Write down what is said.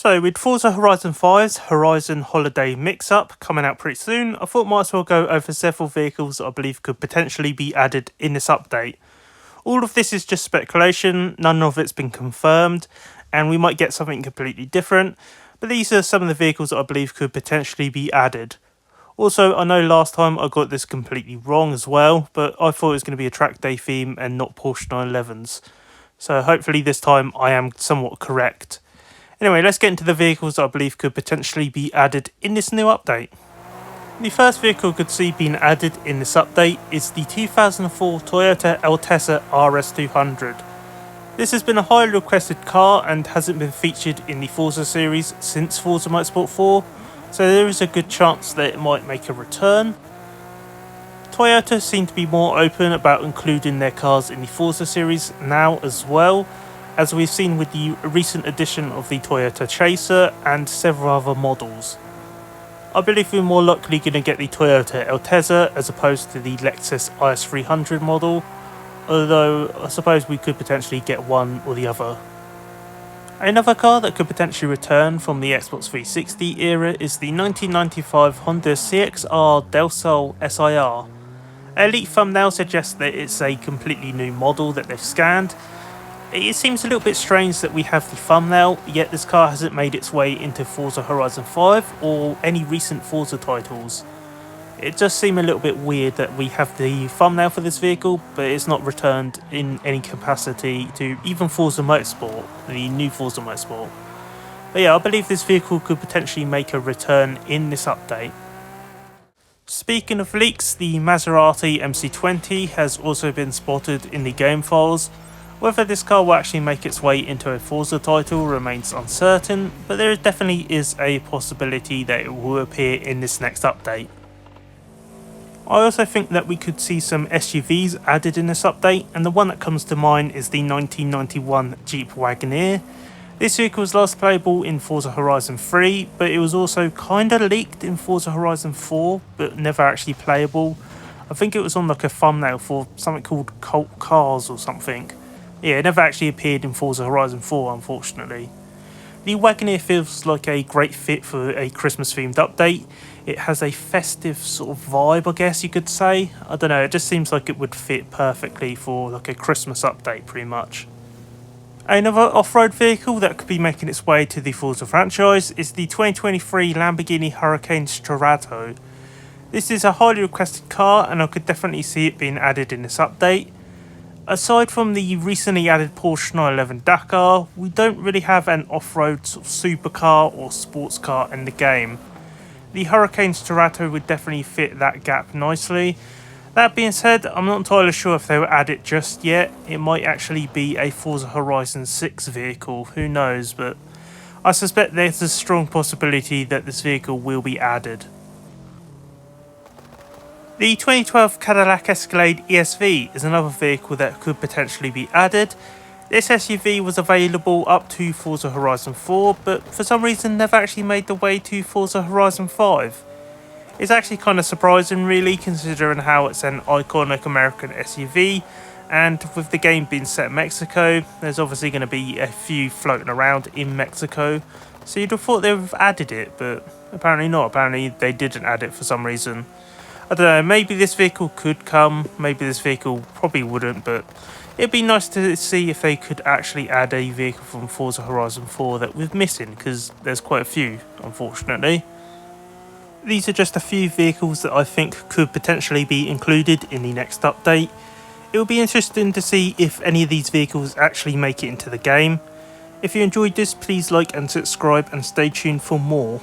So with Forza Horizon 5's Horizon Holiday Mix-Up coming out pretty soon, I thought might as well go over several vehicles that I believe could potentially be added in this update. All of this is just speculation, none of it's been confirmed, and we might get something completely different, but these are some of the vehicles that I believe could potentially be added. Also, I know last time I got this completely wrong as well, but I thought it was going to be a track day theme and not Porsche 911s. So hopefully this time I am somewhat correct. Anyway, let's get into the vehicles that I believe could potentially be added in this new update. The first vehicle I could see being added in this update is the 2004 Toyota Altezza RS200. This has been a highly requested car and hasn't been featured in the Forza series since Forza Motorsport 4, so there is a good chance that it might make a return. Toyota seem to be more open about including their cars in the Forza series now as well, as we've seen with the recent addition of the Toyota Chaser and several other models. I believe we're more likely going to get the Toyota Altezza as opposed to the Lexus IS300 model, although I suppose we could potentially get one or the other. Another car that could potentially return from the Xbox 360 era is the 1995 Honda CX-R Del Sol SIR. A leaked thumbnail suggests that it's a completely new model that they've scanned. It seems a little bit strange that we have the thumbnail, yet this car hasn't made its way into Forza Horizon 5 or any recent Forza titles. It does seem a little bit weird that we have the thumbnail for this vehicle, but it's not returned in any capacity to even Forza Motorsport, the new Forza Motorsport. But yeah, I believe this vehicle could potentially make a return in this update. Speaking of leaks, the Maserati MC20 has also been spotted in the game files. Whether this car will actually make its way into a Forza title remains uncertain, but there definitely is a possibility that it will appear in this next update. I also think that we could see some SUVs added in this update, and the one that comes to mind is the 1991 Jeep Wagoneer. This vehicle was last playable in Forza Horizon 3, but it was also kinda leaked in Forza Horizon 4, but never actually playable. I think it was on like a thumbnail for something called Cult Cars or something. Yeah, it never actually appeared in Forza Horizon 4, unfortunately. The Wagoneer feels like a great fit for a Christmas-themed update. It has a festive sort of vibe, I guess you could say. I don't know, it just seems like it would fit perfectly for like a Christmas update, pretty much. Another off-road vehicle that could be making its way to the Forza franchise is the 2023 Lamborghini Huracan Strato. This is a highly requested car, and I could definitely see it being added in this update. Aside from the recently added Porsche 911 Dakar, we don't really have an off-road sort of supercar or sports car in the game. The Huracan Strato would definitely fit that gap nicely. That being said, I'm not entirely sure if they will add it just yet. It might actually be a Forza Horizon 6 vehicle, who knows, but I suspect there's a strong possibility that this vehicle will be added. The 2012 Cadillac Escalade ESV is another vehicle that could potentially be added. This SUV was available up to Forza Horizon 4, but for some reason never actually made the way to Forza Horizon 5. It's actually kind of surprising really, considering how it's an iconic American SUV, and with the game being set in Mexico, there's obviously going to be a few floating around in Mexico, so you'd have thought they would have added it, but apparently not. Apparently they didn't add it for some reason. I don't know, maybe this vehicle could come, maybe this vehicle probably wouldn't, but it'd be nice to see if they could actually add a vehicle from Forza Horizon 4 that we're missing, because there's quite a few, unfortunately. These are just a few vehicles that I think could potentially be included in the next update. It will be interesting to see if any of these vehicles actually make it into the game. If you enjoyed this, please like and subscribe and stay tuned for more.